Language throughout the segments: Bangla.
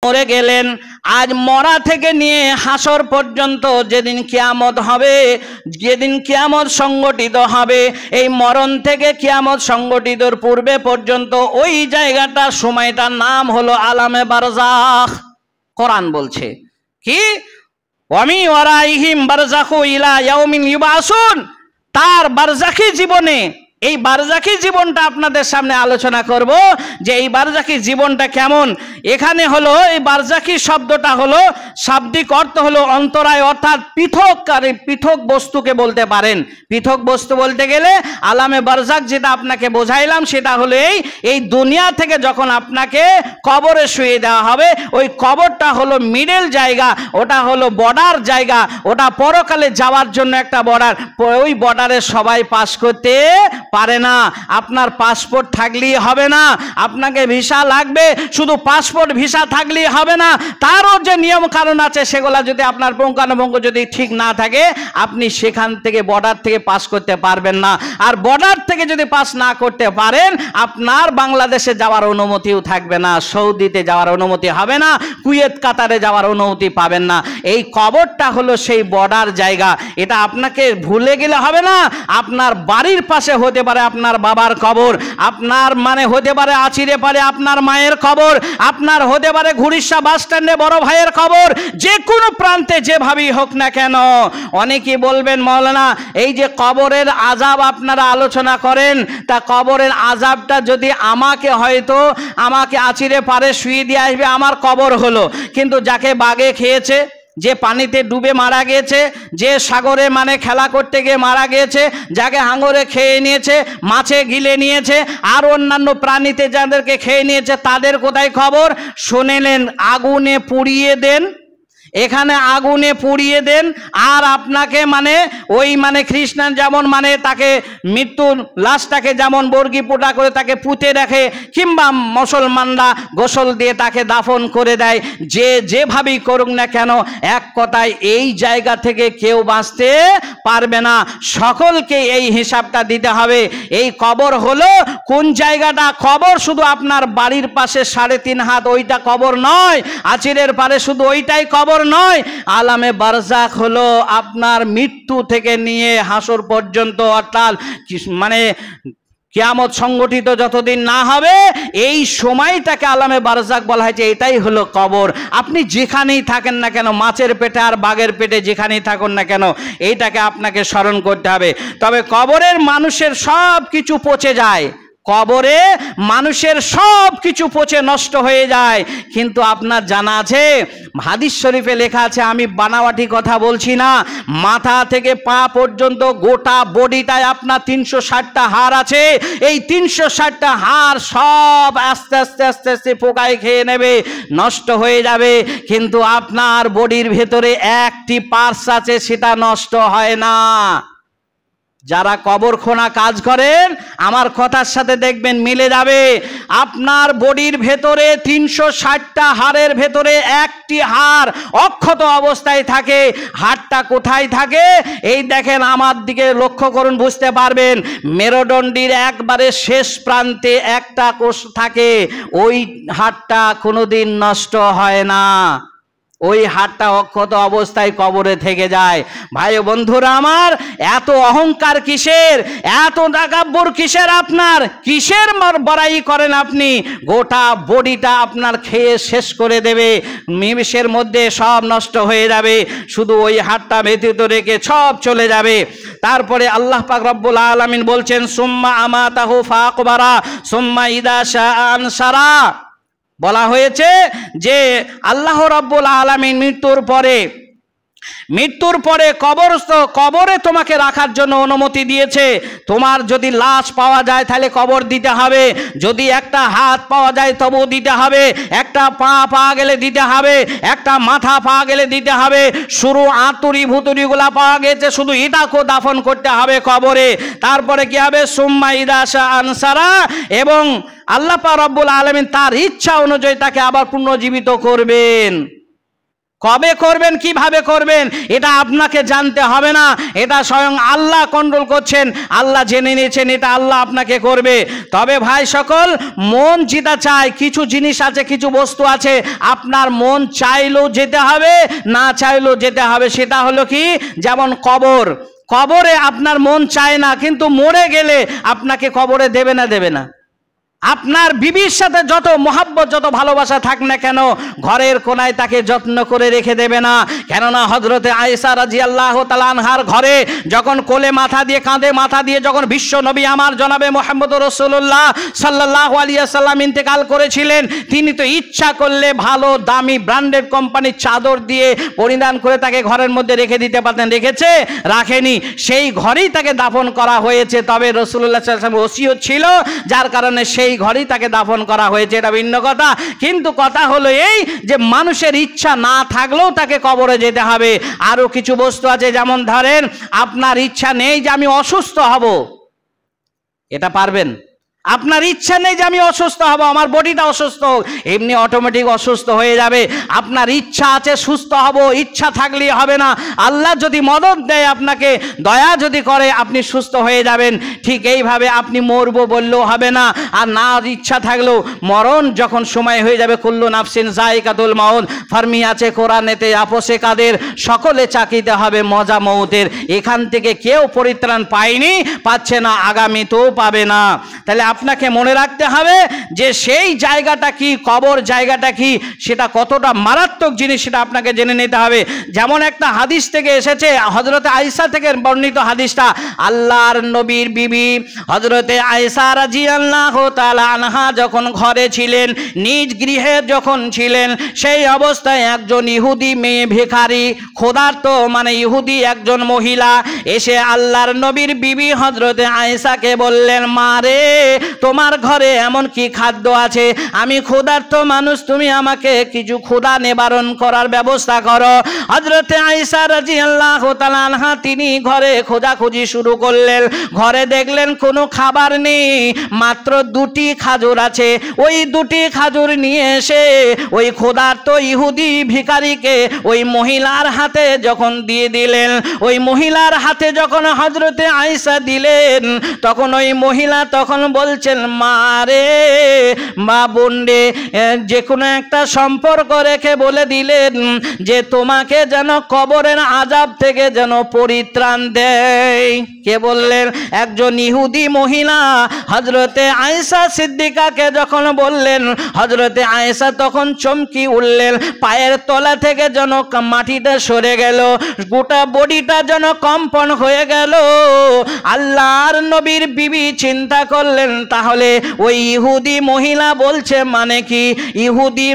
মরে গেলেন, আজ মরা থেকে নিয়ে হাসর পর্যন্ত যেদিন কিয়ামত হবে, যেদিন কিয়ামত সংগঠিত হবে, এই মরণ থেকে কিয়ামত সংগঠিতর পূর্বে পর্যন্ত ওই জায়গাটার সময়টার নাম হলো আলামে বারজাখ। কোরআন বলছে কি, ওয়ামি ওয়ারাইহিম বারজাখু ইলা ইয়াউমিন ইউবাসুন। তার বারজাখি জীবনে, এই বারজাখি জীবনটা আপনাদের সামনে আলোচনা করব যে এই বারজাখি জীবনটা কেমন। এখানে হলো এই বারজাখি শব্দটা হলো শাব্দিক অর্থ হলো অন্তরায়, অর্থাৎ পৃথক বস্তুকে বলতে পারেন। পৃথক বস্তু বলতে গেলে আলামে বারজাখ যেটা আপনাকে বোঝাইলাম সেটা হলো এই দুনিয়া থেকে যখন আপনাকে কবরে শুয়ে দেওয়া হবে, ওই কবরটা হলো মিডল জায়গা, ওটা হলো বর্ডার জায়গা, ওটা পরকালে যাওয়ার জন্য একটা বর্ডার। ওই বর্ডারে সবাই পাস করতে পারে না। আপনার পাসপোর্ট থাকলেই হবে না, আপনাকে ভিসা লাগবে। শুধু পাসপোর্ট ভিসা থাকলেই হবে না, তারও যে নিয়ম কানুন আছে সেগুলা যদি আপনার পুঙ্খানুপুঙ্খ যদি ঠিক না থাকে, আপনি সেখান থেকে বর্ডার থেকে পাস করতে পারবেন না। আর বর্ডার থেকে যদি পাস না করতে পারেন, আপনার বাংলাদেশে যাওয়ার অনুমতিও থাকবে না, সৌদিতে যাওয়ার অনুমতি হবে না, কুয়েত কাতারে যাওয়ার অনুমতি পাবেন না। এই কবরটা হলো সেই বর্ডার জায়গা। এটা আপনাকে ভুলে গেলে হবে না। আপনার বাড়ির পাশে হতে পারে আপনার বাবার কবর, আপনার মানে হতে পারে আচিরে পারে আপনার মায়ের কবর, আপনার হতে পারে ঘুরিশা বাস স্ট্যান্ডে বড় ভাইয়ের কবর, যে কোনো প্রান্তে যেভাবেই হোক না কেন। অনেকে বলবেন মাওলানা এই যে কবরের আযাব আপনারা আলোচনা করেন, তা কবরের আযাবটা যদি আমাকে আচিরে পারে শুয়ে দিয়ে আসবে, আমার কবর হলো, কিন্তু যাকে বাঘে খেয়েছে, যে পানিতে ডুবে মারা গিয়েছে, যে সাগরে মানে খেলা করতে গিয়ে মারা গিয়েছে, যাকে হাঙরে খেয়ে নিয়েছে, মাছে গিলে নিয়েছে, আর অন্যান্য প্রাণীতে যাদেরকে খেয়ে নিয়েছে, তাদের কোথায় খবর? শুনেলেন আগুনে পুড়িয়ে দেন, এখানে আগুনে পুড়িয়ে দেন। আর আপনাকে মানে ওই মানে খ্রিস্টান যেমন মানে তাকে মৃত্যুর লাশটাকে যেমন বর্গি পোটা করে তাকে পুঁতে রাখে, কিংবা মুসলমানরা গোসল দিয়ে তাকে দাফন করে দেয়, যেভাবেই করুক না কেন, এক কথায় এই জায়গা থেকে কেউ বাঁচতে পারবে না, সকলকে এই হিসাবটা দিতে হবে। এই কবর হলো কোন জায়গাটা? কবর শুধু আপনার বাড়ির পাশে 3.5 হাত ওইটা কবর নয়, আচিরের পারে শুধু ওইটাই কবর নয়। আলামে বারজাখ হলো আপনার মৃত্যু থেকে নিয়ে হাসর পর্যন্ত, অর্থাৎ মানে কিয়ামত সংগঠিত যতদিন না হবে এই সময়টাকে আলামে বারজাখ বলা হয়েছে। এটাই হলো কবর। আপনি যেখানেই থাকেন না কেন, মাছের পেটে আর বাঘের পেটে যেখানেই থাকুন না কেন, এইটাকে আপনাকে স্মরণ করতে হবে। তবে কবরের মানুষের সব কিছু পচে যায়, কবরে মানুষের সব কিছু পচে নষ্ট হয়ে যায়। কিন্তু আপনার জানা আছে, হাদিস শরীফে লেখা আছে, আমি বানাওয়াটি কথা বলছি না, মাথা থেকে পা পর্যন্ত গোটা বডিটায় আপনার 360টা হাড় আছে। এই 360টা হাড় সব আস্তে আস্তে আস্তে আস্তে পোকায় খেয়ে নেবে, নষ্ট হয়ে যাবে, কিন্তু আপনার বডির ভেতরে একটি পার্টস আছে, সেটা নষ্ট হয় না। যারা কবর খোনা কাজ করেন আমার কথার সাথে দেখবেন মিলে যাবে। আপনার বডির ভেতরে 360টা হাড়ের ভেতরে একটি হাড় অক্ষত অবস্থায় থাকে। হাড়টা কোথায় থাকে? এই দেখেন, আমার দিকে লক্ষ্য করুন, বুঝতে পারবেন। মেরুদণ্ডের একবারে শেষ প্রান্তে একটা কোষ থাকে, ওই হাড়টা কোনোদিন নষ্ট হয় না, ওই হাড়টা অক্ষত অবস্থায় কবরে থেকে যায়। ভাই বন্ধুরা আমার, এত অহংকার কিসের, এত তাকাব্বুর কিসের? আপনার কিসের বড়াই করেন আপনি? গোটা বডিটা আপনার খেয়ে শেষ করে দেবে, নিমেষের মধ্যে সব নষ্ট হয়ে যাবে, শুধু ওই হাড়টা ব্যতীত রেখে সব চলে যাবে। তারপরে আল্লাহ পাক রব্বুল আলামিন বলছেন, সুম্মা আমাতাহু ফাকবারা সুম্মা ইদা শাআ আনসারা। বলা হয়েছে যে আল্লাহ রাব্বুল আলামিন মৃত্যুর পরে কবরে তোমাকে রাখার জন্য অনুমতি দিয়েছে। তোমার যদি লাশ পাওয়া যায় তাহলে কবর দিতে হবে, যদি একটা হাত পাওয়া যায় তবু দিতে হবে, একটা পা পাওয়া গেলে দিতে হবে, একটা মাথা পাওয়া গেলে দিতে হবে, শুরু আতুরি ভুতুরিগুলা পাওয়া গেছে, শুধু এটাকেও দাফন করতে হবে কবরে। তারপরে কি হবে? সুম্মা ইদা শাআ আনসারা, এবং আল্লাহ পাক রব্বুল আলামিন তার ইচ্ছা অনুযায়ী তাকে আবার পুনর্জীবিত করবেন। কবে করবেন, কিভাবে করবেন, এটা আপনাকে জানতে হবে না, এটা স্বয়ং আল্লাহ কন্ট্রোল করছেন, আল্লাহ জেনে নিয়েছেন, এটা আল্লাহ আপনাকে করবে। তবে ভাই সকল, মন যেটা চায়, কিছু জিনিস আছে, কিছু বস্তু আছে, আপনার মন চাইলেও যেতে হবে, না চাইলেও যেতে হবে। সেটা হলো কি, যেমন কবর। কবরে আপনার মন চায় না, কিন্তু মরে গেলে আপনাকে কবরে দেবে না, দেবে না? আপনার বিবির সাথে যত মহাব্বত, যত ভালোবাসা থাক না কেন, ঘরের কোনায় তাকে যত্ন করে রেখে দেবে না। কেননা হযরতে আয়েশা রাদিয়াল্লাহু তাআলা আনহার ঘরে যখন কোলে মাথা দিয়ে, কাঁধে মাথা দিয়ে যখন বিশ্ব নবী আমার জনাবে মুহাম্মদুর রাসূলুল্লাহ সাল্লাল্লাহু আলাইহি ওয়াসাল্লাম ইন্তেকাল করেছিলেন, তিনি তো ইচ্ছা করলে ভালো দামি ব্র্যান্ডেড কোম্পানির চাদর দিয়ে পরিধান করে তাকে ঘরের মধ্যে রেখে দিতে পারতেন। রেখেছে? রাখেনি। সেই ঘরেই তাকে দাফন করা হয়েছে। তবে রাসূলুল্লাহ সাল্লাল্লাহু আলাইহি ওয়াসাল্লাম ওসিয়ত ছিল, যার কারণে সেই ঘরেই তাকে দাফন করা হয়েছে, এটা ভিন্ন কথা। কিন্তু কথা হলো এই যে মানুষের ইচ্ছা না থাকলেও তাকে কবরে যেতে হবে। আরো কিছু বস্তু আছে, যেমন ধরেন আপনার ইচ্ছা নেই যে আমি অসুস্থ হব, এটা পারবেন? আপনার ইচ্ছা নেই যে আমি অসুস্থ হব, আমার বডিটা অসুস্থ, এমনি অটোমেটিক অসুস্থ হয়ে যাবে। আপনার ইচ্ছা আছে সুস্থ হব, ইচ্ছা থাকলেই হবে না। আল্লাহ যদি মদদ দেয়, আপনাকে দয়া যদি করে, আপনি সুস্থ হয়ে যাবেন। ঠিক এইভাবে আপনি মরবো বললেও হবে না, আর না ইচ্ছা থাকলেও মরণ যখন সময় হয়ে যাবে, কুল্লু নাফসিন যায়কাতুল মাউত, ফার্মি আছে কোরআনেতে, আপোসে কাদের, সকলে চাকিতে হবে মজা মউতের। এখান থেকে কেউ পরিত্রাণ পায়নি, পাচ্ছে না, আগামীতেও পাবে না। তাহলে আপনাকে মনে রাখতে হবে যে সেই জায়গাটা কি, কবর জায়গাটা কি, সেটা কতটা মারাত্মক জিনিস, সেটা আপনাকে জেনে নিতে হবে। যেমন একটা হাদিস থেকে এসেছে, হযরতে আয়েশা থেকে বর্ণিত হাদিসটা, আল্লাহর নবীর বিবি হযরতে আয়েশা রাদিয়াল্লাহু তাআলা আনহা যখন ঘরে ছিলেন, নিজ গৃহে যখন ছিলেন, সেই অবস্থায় একজন ইহুদি মেয়ে, ভিখারি, ক্ষুধার্ত, মানে ইহুদি একজন মহিলা এসে আল্লাহর নবীর বিবি হযরতে আয়েশাকে বললেন, মা রে, তোমার ঘরে এমন কি খাদ্য আছে, আমি ক্ষুধার্ত মানুষ, তুমি আমাকে কিছু ক্ষুধা নিবারণ করার ব্যবস্থা করো। হযরতে আয়েশা রাদিয়াল্লাহু তাআলা আনহা তিনি ঘরে খোঁজাখুঁজি শুরু করলেন। ঘরে দেখলেন কোনো খাবার নেই, মাত্র দুটি খাজুর আছে। ওই দুটি খাজুর নিয়ে এসে ওই ক্ষুধার্ত ইহুদি ভিখারিকে ওই মহিলার হাতে যখন দিয়ে দিলেন, ওই মহিলার হাতে যখন হযরতে আয়েশা দিলেন, তখন ওই মহিলা তখন বলছেন, মা রে, মা বোন রে, যে কোনো একটা সম্পর্ক রেখে বলে দিলেন যে তোমাকে যেন কবরের আযাব থেকে যেন পরিত্রাণ দেয়। কে বললেন? একজন ইহুদি মহিলা হযরতে আয়েশা সিদ্দিকাকে যখন বললেন, হযরতে আয়েশা তখন চমকি উঠলেন, পায়ের তলা থেকে যেন মাটিটা সরে গেল, গোটা বডিটা যেন কম্পন হয়ে গেল। আল্লাহর নবীর বিবি চিন্তা করলেন, তাহলে ওই ইহুদি মহিলা বলছে মানে কি, ইহুদি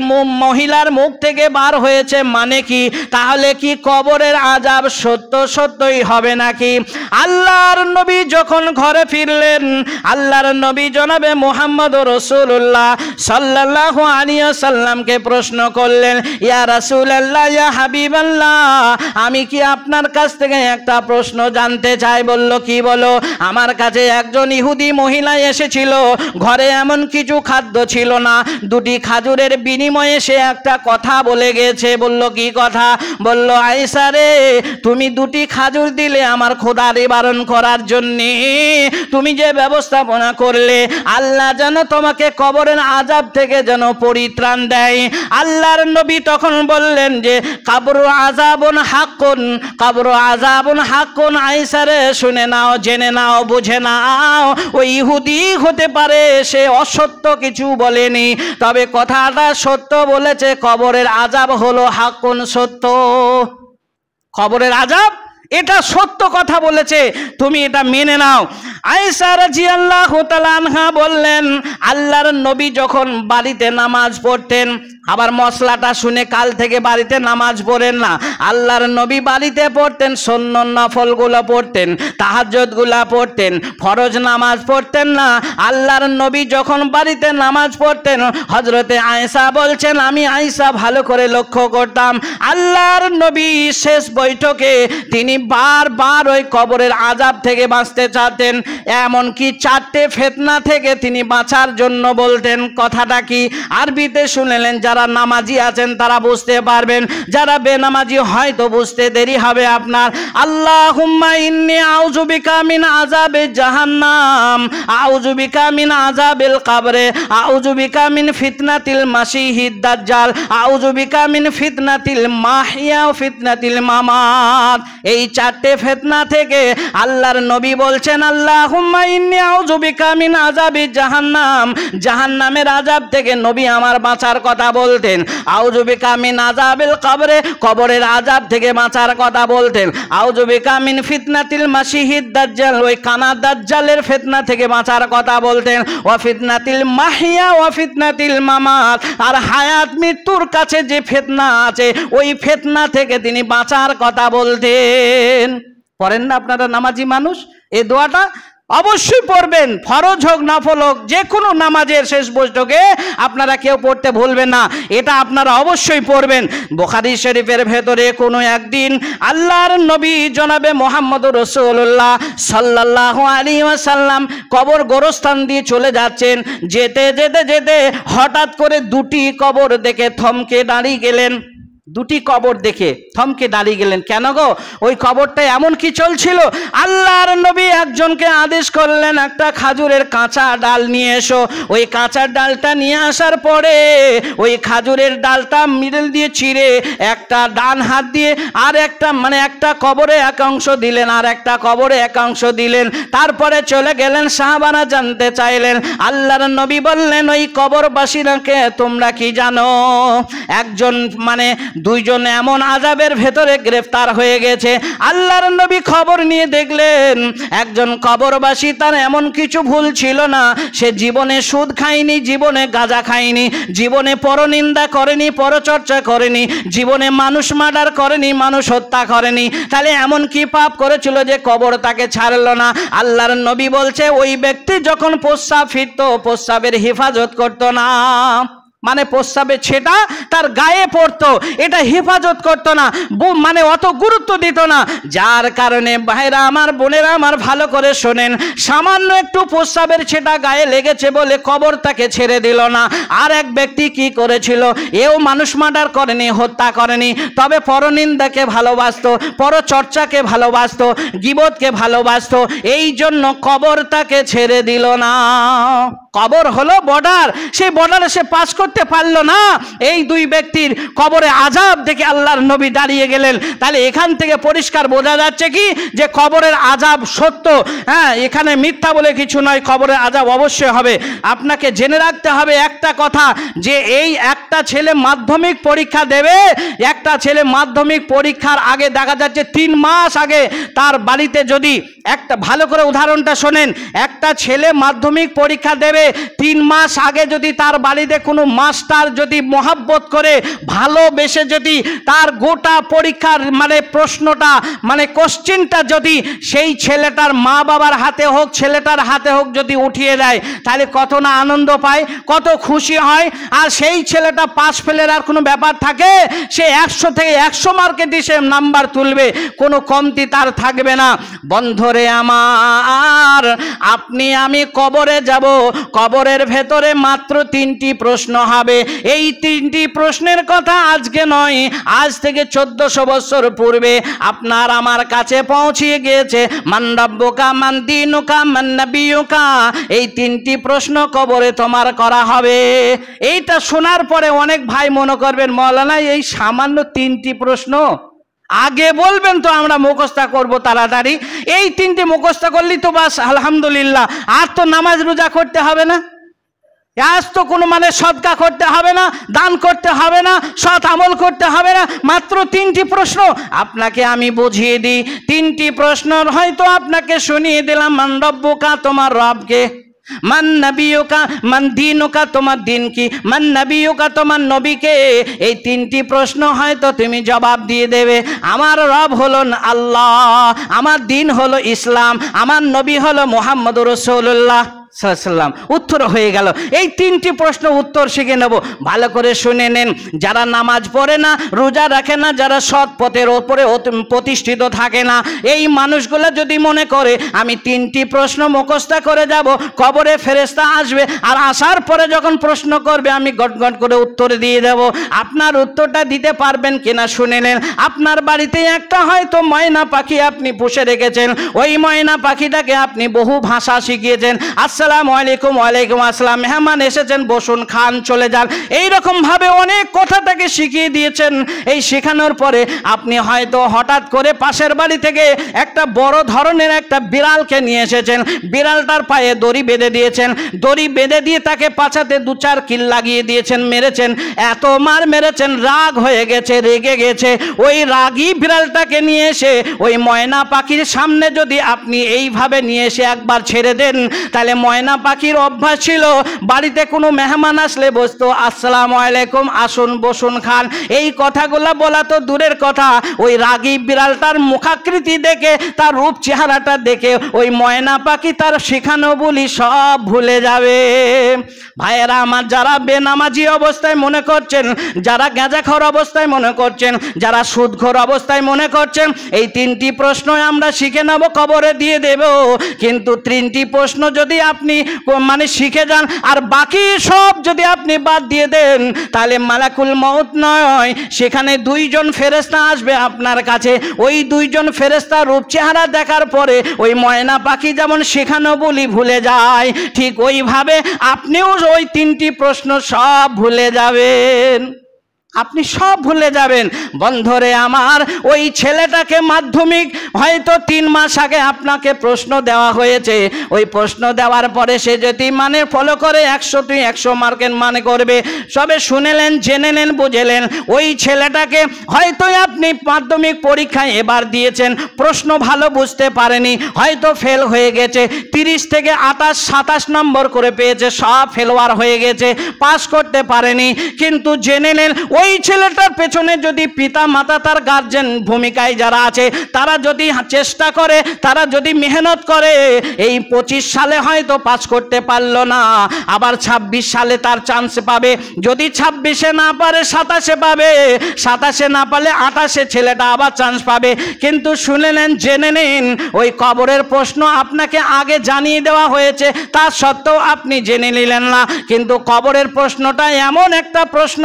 মহিলার মুখ থেকে বার হয়েছে মানে কি, তাহলে কি কবরের আযাব সত্য সত্যই হবে নাকি? আল্লাহর নবী যখন ঘরে ফিরলেন, আল্লাহর নবী জনাবে মুহাম্মদুর রাসূলুল্লাহ সাল্লাল্লাহু আলাইহি ওয়াসাল্লামকে প্রশ্ন করলেন, ইয়া রাসূলুল্লাহ, ইয়া হাবিবাল্লাহ, আমি কি আপনার কাছ থেকে একটা প্রশ্ন জানতে চাই? বলল, কি বলো? আমার কাছে একজন ইহুদি মহিলা এসেছিল, ঘরে এমন কিছু খাদ্য ছিল না, দুটি খাজুরের বিনিময়ে সে একটা কথা বলে গেছে। বলল, কি কথা? বলল, আয়েশা রে, তুমি দুটি খাজুর দিলে আমার ক্ষুধা নিবারণ করার জন্য, তুমি যে ব্যবস্থাপনা করলে, আল্লাহ যেন তোমাকে কবরের আযাব থেকে যেন পরিত্রাণ দেয়। আল্লাহর নবী তখন বললেন যে কবরু আযাবুন হাক্কুন, কবরু আযাবুন হাক্কুন। আয়েশা রে, শুনে নাও, জেনে নাও, বুঝে নাও, ওই ইহুদি হতে পারে সে অসত্য কিছু বলেনি, তবে কথাটা সত্য বলেছে। কবরের আযাব হলো হাক্কুন, সত্য। কবরের আযাব এটা সত্য কথা বলেছে, তুমি এটা মেনে নাও। আয়েশা রাদিয়াল্লাহু তাআলা আনহা বললেন, আল্লাহর নবী যখন বাড়িতে নামাজ পড়তেন, আবার মশলাটা শুনে কাল থেকে বাড়িতে নামাজ পড়েন না, আল্লাহর নবী বাড়িতে পড়তেন, সুন্নত নফলগুলো পড়তেন, তাহাজ্জুদগুলো পড়তেন, ফরজ নামাজ পড়তেন না। আল্লাহর নবী যখন বাড়িতে নামাজ পড়তেন, হযরতে আয়েশা বলছেন, আমি আয়েশা ভালো করে লক্ষ্য করতাম, আল্লাহর নবী শেষ বৈঠকে তিনি বারবার ওই কবরের আযাব থেকে বাঁচতে চাতেন। এমনকি 4টে ফিতনা থেকে তিনি বাঁচার জন্য বলতেন। কথাটা কি? আরবিতে শুনলেন, যারা নামাজি আছেন তারা বুঝতে পারবেন, যারা বেনামাজি হয়তো বুঝতে দেরি হবে আপনার। আল্লাহুম্মা ইন্নী আউযু বিকা মিন আযাবে জাহান্নাম, আউযু বিকা মিন আযাবিল কবরে, আউযু বিকা মিন ফিতনাতিল মাসিহিদ দাজ্জাল, আউযু বিকা মিন ফিতনাতিল মাহিয়া ও ফিতনাতিল মামাত। এই 4টে ফিতনা থেকে আল্লাহর নবী বলছেন, আল্লাহুম্মা ইন্নী আউযু বিকা মিন আযাবি জাহান্নাম, জাহান্নামের আযাব থেকে নবী আমার বাঁচার কথা বলতেন। আউযু বিকা মিন আযাবিল কবরে, কবরের আযাব থেকে বাঁচার কথা বলতেন। আউযু বিকা মিন ফিতনাতিল মাসিহিদ দাজ্জাল, ওই কানা দাজ্জালের ফিতনা থেকে বাঁচার কথা বলতেন। ওয়া ফিতনাতিল মাহিয়া ওয়া ফিতনাতিল মামাত, আর হায়াত মৃত্যুর কাছে যে ফিতনা আছে ওই ফিতনা থেকে তিনি বাঁচার কথা বলতেন। পড়েন না আপনারা নামাজি মানুষ? এই দোয়াটা অবশ্যই পড়বেন, ফরজ হোক নফল হোক, যে কোনো নামাজের শেষ বৈঠকে আপনারা কেউ পড়তে ভুলবেন না, এটা আপনারা অবশ্যই পড়বেন। বুখারী শরীফের ভেতরে কোনো একদিন আল্লাহর নবী জনাবে মুহাম্মদুর রাসূলুল্লাহ সাল্লাল্লাহু আলাইহি ওয়াসাল্লাম কবর গোরস্থান দিয়ে চলে যাচ্ছেন। যেতে যেতে যেতে হঠাৎ করে 2টি কবর দেখে থমকে দাঁড়িয়ে গেলেন। 2টি কবর দেখে থমকে দাঁড়িয়ে গেলেন। কেন গো? ওই কবরটা এমন কি চলছিল, আল্লাহর নবী একজনকে আদেশ করলেন, একটা খাজুরের কাঁচা ডাল নিয়ে এসো। ওই কাঁচা ডালটা নিয়ে আসার পরে ওই খাজুরের ডালটা মিডল দিয়ে ছিঁড়ে একটা ডান হাত দিয়ে আর একটা একটা কবরে এক অংশ দিলেন, আর একটা কবরে এক অংশ দিলেন। তারপরে চলে গেলেন। সাহাবারা জানতে চাইলেন, আল্লাহর নবী বললেন, ওই কবরবাসীরাকে তোমরা কি জানো? একজন 2জন এমন আযাবের ভেতরে গ্রেফতার হয়ে গেছে। আল্লাহর নবী খবর নিয়ে দেখলেন, একজন কবরবাসী, তার এমন কিছু ভুল ছিল না। সে জীবনে সুদ খায়নি, জীবনে গাঁজা খায়নি, জীবনে পরনিন্দা করেনি, পরচর্চা করেনি, জীবনে মানুষ মার্ডার করেনি, মানুষ হত্যা করেনি। তাহলে এমন কি পাপ করেছিল যে কবর তাকে ছাড়ল না? আল্লাহর নবী বলছে, ওই ব্যক্তি যখন প্রস্রাব ফিরত, প্রস্রাবের হেফাজত করতো না, প্রস্রাবে ছেটা তার গায়ে পড়তো, এটা হেফাজত করতো না, অত গুরুত্ব দিত না। যার কারণে ভাইরা আমার, বোনেরা আমার, ভালো করে শোনেন, সামান্য একটু প্রস্রাবের ছেটা গায়ে লেগেছে বলে কবর তাকে ছেড়ে দিল না। আর এক ব্যক্তি কি করেছিল? এও মানুষ মার্ডার করেনি, হত্যা করেনি, তবে পরনিন্দাকে ভালোবাসতো, পরচর্চাকে ভালোবাসতো, গীবতকে ভালোবাসতো, এই জন্য কবর তাকে ছেড়ে দিল না। কবর হলো বর্ডার, সেই বর্ডারে সে পাস করতে পারলো না। এই 2 ব্যক্তির কবরে আযাব দেখে আল্লাহর নবী দাঁড়িয়ে গেলেন। তাহলে এখান থেকে পরিষ্কার বোঝা যাচ্ছে কি, যে কবরের আযাব সত্য। এখানে মিথ্যা বলে কিছু নয়, কবরের আযাব অবশ্যই হবে। আপনাকে জেনে রাখতে হবে একটা কথা, যে এই একটা ছেলে মাধ্যমিক পরীক্ষা দেবে, একটা ছেলে মাধ্যমিক পরীক্ষার আগে দেখা যাচ্ছে 3 মাস আগে তার বাড়িতে, যদি একটা ভালো করে উদাহরণটা শোনেন, একটা ছেলে মাধ্যমিক পরীক্ষা দেবে, 3 মাস আগে যদি তার বাড়িতে কোনো মাস্টার যদি মহাব্বত করে ভালোবেসে যদি তার গোটা পরীক্ষার প্রশ্নটা কোশ্চেনটা যদি সেই ছেলেটার মা বাবার হাতে হোক, ছেলেটার হাতে হোক, যদি উঠিয়ে দেয়, তাহলে কত না আনন্দ পায়, কত খুশি হয়। আর সেই ছেলেটা পাস ফেলের আর কোনো ব্যাপার থাকে? সে 100 থেকে 100 মার্কে দিয়ে সে নাম্বার তুলবে, কোনো কমতি তার থাকবে না। বন্ধুরে আমার, আপনি আমি কবরে যাব, কবরের ভেতরে মাত্র 3টি প্রশ্ন হবে। এই 3টি প্রশ্নের কথা আজকে নয়, আজ থেকে 1400 বছর পূর্বে আপনার আমার কাছে পৌঁছিয়ে গিয়েছে। মান রাব্বুকা, মান দীনুকা, মান নাবিয়ুকা, এই 3টি প্রশ্ন কবরে তোমার করা হবে। এইটা শোনার পরে অনেক ভাই মনে করবেন, মাওলানা এই সামান্য 3টি প্রশ্ন, আগে বলবেন তো আমরা মুখস্থ করব তাড়াতাড়ি। এই 3টি মুখস্থ করলি তো বাস আলহামদুলিল্লাহ, আর তো নামাজ রোজা করতে হবে না, আজ তো কোনো সদকা করতে হবে না, দান করতে হবে না, সৎ আমল করতে হবে না, মাত্র 3টি প্রশ্ন। আপনাকে আমি বুঝিয়ে দিই, 3টি প্রশ্ন হয়তো আপনাকে শুনিয়ে দিলাম। মান রব্বুকা, তোমার রবকে, মান নবিয়ুকা, মান দীনুকা, তোমার দিন কি, মান নবিয়ুকা, তোমার নবীকে। এই 3টি প্রশ্ন হয়তো তুমি জবাব দিয়ে দেবে। আমার রব হলো আল্লাহ, আমার দিন হলো ইসলাম, আমার নবী হলো মুহাম্মদুর রাসূলুল্লাহ সাল্লাম, উত্তর হয়ে গেল। এই তিনটি প্রশ্ন উত্তর শিখে নেব, ভালো করে শুনে নেন। যারা নামাজ পড়ে না, রোজা রাখে না, যারা সৎ পথের ওপরে প্রতিষ্ঠিত থাকে না, এই মানুষগুলো যদি মনে করে আমি তিনটি প্রশ্ন মুখস্থ করে যাব, কবরে ফেরেশতা আসবে আর আসার পরে যখন প্রশ্ন করবে আমি গট গট করে উত্তর দিয়ে দেব, আপনার উত্তরটা দিতে পারবেন কিনা শুনে নেন। আপনার বাড়িতে একটা হয়তো ময়না পাখি আপনি পুষে রেখেছেন, ওই ময়না পাখিটাকে আপনি বহু ভাষা শিখিয়েছেন, আসসালামু আলাইকুম, ওয়ালাইকুম আসসালাম, মেহমান এসেছেন, বসুন, খান, চলে যান, এইরকম ভাবে অনেক কথা তাকে শিখিয়ে দিয়েছেন। এই শেখানোর পরে আপনি হয়তো হঠাৎ করে পাশের বাড়ি থেকে একটা বড় ধরনের একটা বিড়ালকে নিয়ে এসেছেন, বিড়ালটার পায়ে দড়ি বেঁধে দিয়েছেন, দড়ি বেঁধে দিয়ে তাকে পাছাতে 2-4 কিল লাগিয়ে দিয়েছেন, মেরেছেন, এত মার মেরেছেন, রাগ হয়ে গেছে, রেগে গেছে। ওই রাগী বিড়ালটাকে নিয়ে এসে ওই ময়না পাখির সামনে যদি আপনি এইভাবে নিয়ে এসে একবার ছেড়ে দেন, তাহলে ময়না পাখির অভ্যাস ছিল বাড়িতে কোনো মেহমান আসলে বসতো, আসসালামু আলাইকুম, আসুন, বসুন, খান, এই কথাগুলো বলা তো দূরের কথা, ওই রাগী বিড়ালটার মুখাকৃতি দেখে, তার রূপ চেহারাটা দেখে ওই ময়না পাখি তার শেখানো বলি সব ভুলে যাবে। ভাইয়েরা আমার, যারা বেনামাজি অবস্থায় মনে করছেন, যারা গাঁজাখোর অবস্থায় মনে করছেন, যারা সুদখোর অবস্থায় মনে করছেন এই তিনটি প্রশ্ন আমরা শিখে নেব, কবরে দিয়ে দেব, কিন্তু তিনটি প্রশ্ন যদি আপনি মানে শিখে যান আর বাকি সব যদি আপনি বাদ দিয়ে দেন, তাহলে মালাকুল মউত নয়, সেখানে 2 জন ফেরেশতা আসবে আপনার কাছে। ওই 2 জন ফেরেশতা রূপ চেহারা দেখার পরে ওই ময়না পাখি যেমন শেখানো বলি ভুলে যায়, ঠিক ওইভাবে আপনিও ওই তিনটি প্রশ্ন সব ভুলে যাবেন, আপনি সব ভুলে যাবেন। বন্ধুরে আমার, ওই ছেলেটাকে মাধ্যমিক হয়তো 3 মাস আগে আপনাকে প্রশ্ন দেওয়া হয়েছে, ওই প্রশ্ন দেওয়ার পরে সে যদি মানে ফলো করে 100 মার্কের মানে করবে, সবে শুনেলেন, জেনে নেন, বুঝেলেন। ওই ছেলেটাকে হয়তো আপনি মাধ্যমিক পরীক্ষায় এবার দিয়েছেন, প্রশ্ন ভালো বুঝতে পারেনি, হয়তো ফেল হয়ে গেছে, 30 থেকে 27 নম্বর করে পেয়েছে, সব ফেলোয়ার হয়ে গেছে, পাস করতে পারেনি। কিন্তু জেনে নেন ওই ছেলেটার পেছনে যদি পিতা মাতা, তার গার্জেন ভূমিকায় যারা আছে, তারা যদি চেষ্টা করে, তারা যদি মেহনত করে, এই 25 সালে হয়তো পাস করতে পারলো না, আবার 26 সালে তার চান্স পাবে, যদি 26-এ না পারে 27-এ পাবে, 27-এ না পারলে 28-এ ছেলেটা আবার চান্স পাবে। কিন্তু শুনে নেন, জেনে নিন, ওই কবরের প্রশ্ন আপনাকে আগে জানিয়ে দেওয়া হয়েছে, তা সত্ত্বেও আপনি জেনে নিলেন না। কিন্তু কবরের প্রশ্নটা এমন একটা প্রশ্ন,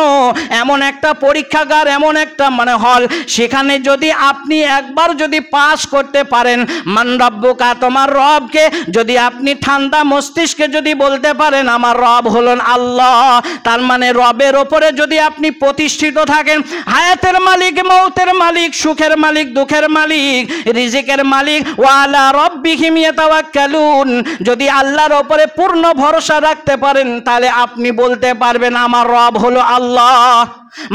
এমন একটা পরীক্ষাগার, এমন একটা মানে হল, সেখানে যদি আপনি একবার যদি পাস করতে পারেন, মান রব্বুকা, তোমার রবকে যদি আপনি ঠান্ডা মস্তিষ্কে যদি বলতে পারেন আমার রব হলেন আল্লাহ, তার মানে রবের ওপরে যদি আপনি প্রতিষ্ঠিত থাকেন, হায়াতের মালিক, মৌতের মালিক, সুখের মালিক, দুঃখের মালিক, রিজিকের মালিক, ওয়ালা রব্বিহিম ইয়াতাওয়াক্কালুন, যদি আল্লাহর ওপরে পূর্ণ ভরসা রাখতে পারেন, তাহলে আপনি বলতে পারবেন আমার রব হলো আল্লাহ।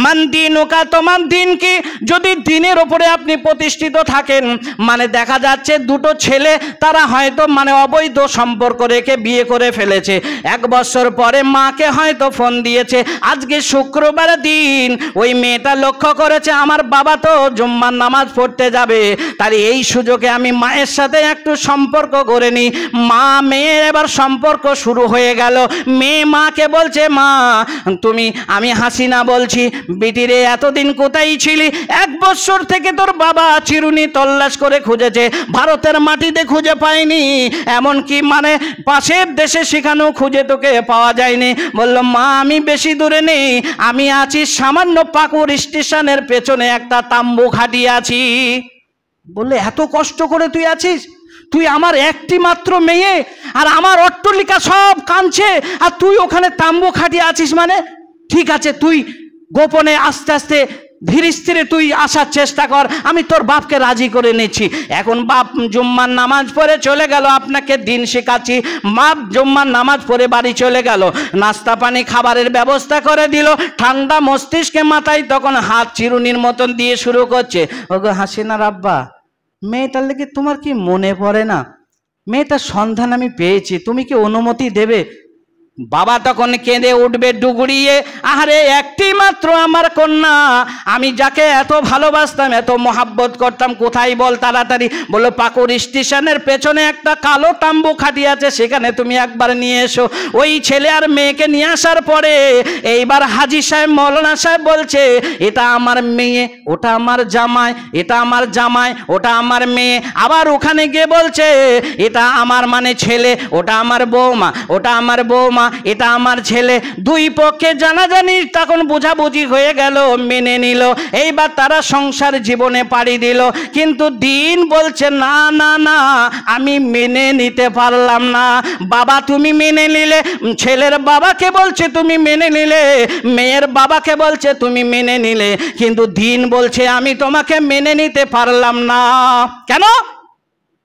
মান দিনুকা, তোমার দিন কি? যদি দিনের ওপরে আপনি প্রতিষ্ঠিত থাকেন, মানে দেখা যাচ্ছে 2টো ছেলে তারা হয়তো মানে অবৈধ সম্পর্ক রেখে বিয়ে করে ফেলেছে, 1 বছর পরে মাকে হয়তো ফোন দিয়েছে, আজকে শুক্রবার দিন, ওই মেয়েটা লক্ষ্য করেছে আমার বাবা তো জুম্মার নামাজ পড়তে যাবে, তাহলে এই সুযোগে আমি মায়ের সাথে একটু সম্পর্ক করে নিই। মা মেয়ের এবার সম্পর্ক শুরু হয়ে গেল। মেয়ে মাকে বলছে, মা তুমি, আমি হাসিনা বলছি, বিটিরে এতদিন কোথায় ছিলি? 1 বছর থেকে তোর বাবা চিরুনি তল্লাশ করে খুঁজেছে, ভারতের মাটিতে খুঁজে পায়নি, এমনকি মানে পাশের দেশে সেখানেও খুঁজে তোকে পাওয়া যায়নি। বলল, মা আমি বেশি দূরে নেই, আমি আছি সামান্য পাকুড় স্টেশনের পেছনে একটা তাম্বু খাটিয়ে আছি। বললে, এত কষ্ট করে তুই আছিস? তুই আমার একটি মাত্র মেয়ে, আর আমার অট্টালিকা সব কাঁদছে, আর তুই ওখানে তাম্বু খাটিয়ে আছিস? মানে ঠিক আছে, তুই গোপনে আস্তে আস্তে ধীরে স্থিরে তুই আসার চেষ্টা কর, আমি তোর বাপকে রাজি করে নিচ্ছি। এখন বাপ জুম্মার নামাজ পড়ে চলে গেল, আপনাকে দিন শেখাচ্ছি। বাপ জুম্মার নামাজ পড়ে বাড়ি চলে গেল, নাস্তা পানি খাবারের ব্যবস্থা করে দিল, ঠান্ডা মস্তিষ্কে মাথায় তখন হাত চিরুনির মতন দিয়ে শুরু করছে, ওগো হাসিনার আব্বা, মেয়েটার লেগে তোমার কি মনে পড়ে না? মেয়েটার সন্ধান আমি পেয়েছি, তুমি কি অনুমতি দেবে? বাবা তখন কেঁদে উঠবে ডুগড়িয়ে, আরে একটি মাত্র আমার কন্যা, আমি যাকে এত ভালোবাসতাম, এত মহাব্বত করতাম, কোথায় বল তাড়াতাড়ি। বললো পাকুড় স্টেশনের পেছনে একটা কালো তাম্বু খাটিয়ে আছে, সেখানে তুমি একবার নিয়ে এসো। ওই ছেলে আর মেয়েকে নিয়ে আসার পরে এইবার হাজী সাহেব, মৌলানা সাহেব বলছে এটা আমার মেয়ে, ওটা আমার জামাই, এটা আমার জামাই, ওটা আমার মেয়ে। আবার ওখানে গিয়ে বলছে এটা আমার মানে ছেলে, ওটা আমার বৌমা, ওটা আমার বৌমা, এটা আমার ছেলে। দুই পক্ষে জানাজানি তখন বোঝাবুঝি হয়ে গেল, মেনে নিল। এইবার তারা সংসার জীবনে পাড়ি দিল। কিন্তু দিন বলছে না না না, আমি মেনে নিতে পারলাম না। বাবা তুমি মেনে নিলে, ছেলের বাবাকে বলছে তুমি মেনে নিলে, মেয়ের বাবাকে বলছে তুমি মেনে নিলে, কিন্তু দিন বলছে আমি তোমাকে মেনে নিতে পারলাম না। কেন?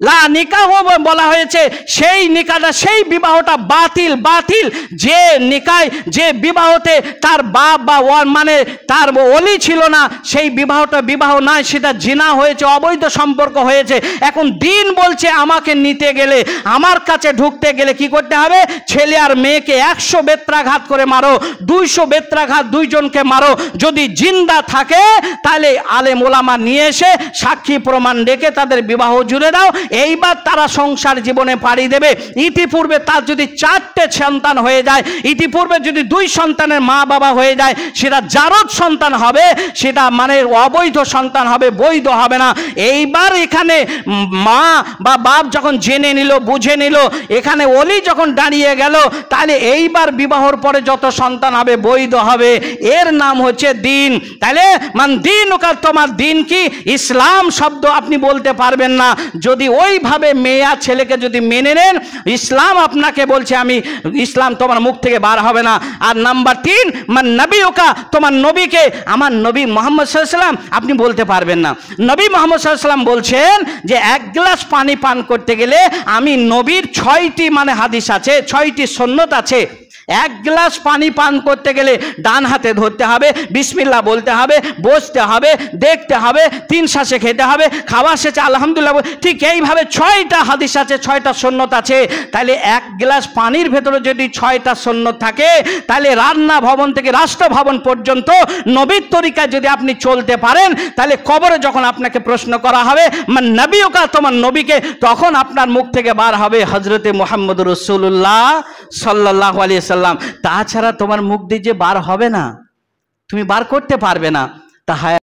লা নিকাহ বলা হয়েছে, সেই নিকাহটা, সেই বিবাহটা বাতিল। বাতিল যে নিকাহ, যে বিবাহতে তার বাপ বা মানে তার ওলি ছিল না, সেই বিবাহটা বিবাহ নয়, সেটা জিনা হয়েছে, অবৈধ সম্পর্ক হয়েছে। এখন দিন বলছে আমাকে নিতে গেলে, আমার কাছে ঢুকতে গেলে কি করতে হবে? ছেলে আর মেয়েকে 100 বেত্রাঘাত করে মারো, 200 বেত্রাঘাত দুইজনকে মারো। যদি জিন্দা থাকে তাহলে আলেম ওলামা নিয়ে এসে সাক্ষী প্রমাণ ডেকে তাদের বিবাহ জুড়ে দাও। এইবার তারা সংসার জীবনে পাড়ি দেবে। ইতিপূর্বে তার যদি 4টে সন্তান হয়ে যায়, ইতিপূর্বে যদি 2 সন্তানের মা বাবা হয়ে যায়, সেটা জারদ সন্তান হবে, সেটা মানে অবৈধ সন্তান হবে, বৈধ হবে না। এইবার এখানে মা বা বাপ যখন জেনে নিল, বুঝে নিল, এখানে ওলি যখন দাঁড়িয়ে গেল, তাহলে এইবার বিবাহর পরে যত সন্তান হবে বৈধ হবে। এর নাম হচ্ছে দিন। তাহলে মান দিন ওকার, তোমার দিন কি? ইসলাম শব্দ আপনি বলতে পারবেন না যদি ওইভাবে মেয়ে আর ছেলেকে যদি মেনে নেন। ইসলাম আপনাকে বলছে আমি, ইসলাম তোমার মুখ থেকে বার হবে না। আর নাম্বার 3, মান নবী ওকা, তোমার নবীকে, আমার নবী মুহাম্মদ সাল্লাল্লাহু আলাইহি ওয়াসাল্লাম আপনি বলতে পারবেন না। নবী মুহাম্মদ সাল্লাল্লাহু আলাইহি ওয়াসাল্লাম বলছেন যে 1 গ্লাস পানি পান করতে গেলে আমি নবীর 6টি মানে হাদিস আছে, 6টি সুন্নত আছে। 1 গ্লাস পানি পান করতে গেলে ডান হাতে ধরতে হবে, বিসমিল্লাহ বলতে হবে, বসতে হবে, দেখতে হবে, 3 শ্বাসে খেতে হবে, খাওয়া শেষে আলহামদুলিল্লাহ। ঠিক এইভাবে 6টা হাদিস আছে, 6টা সুন্নত আছে। তাহলে 1 গ্লাস পানির ভেতরে যদি 6টা সুন্নত থাকে, তাহলে রান্না ভবন থেকে রাষ্ট্র ভবন পর্যন্ত নবীর তরিকায় যদি আপনি চলতে পারেন, তাহলে কবরে যখন আপনাকে প্রশ্ন করা হবে মান নবীকা, তোমার নবীকে, তখন আপনার মুখ থেকে বার হবে হযরতে মুহাম্মদ রাসূলুল্লাহ সাল্লাল্লাহু আলাইহি ওয়াসাল্লাম। তাছাড়া তোমার মুখ দিয়ে যে বার হবে না, তুমি বার করতে পারবে না। তাহা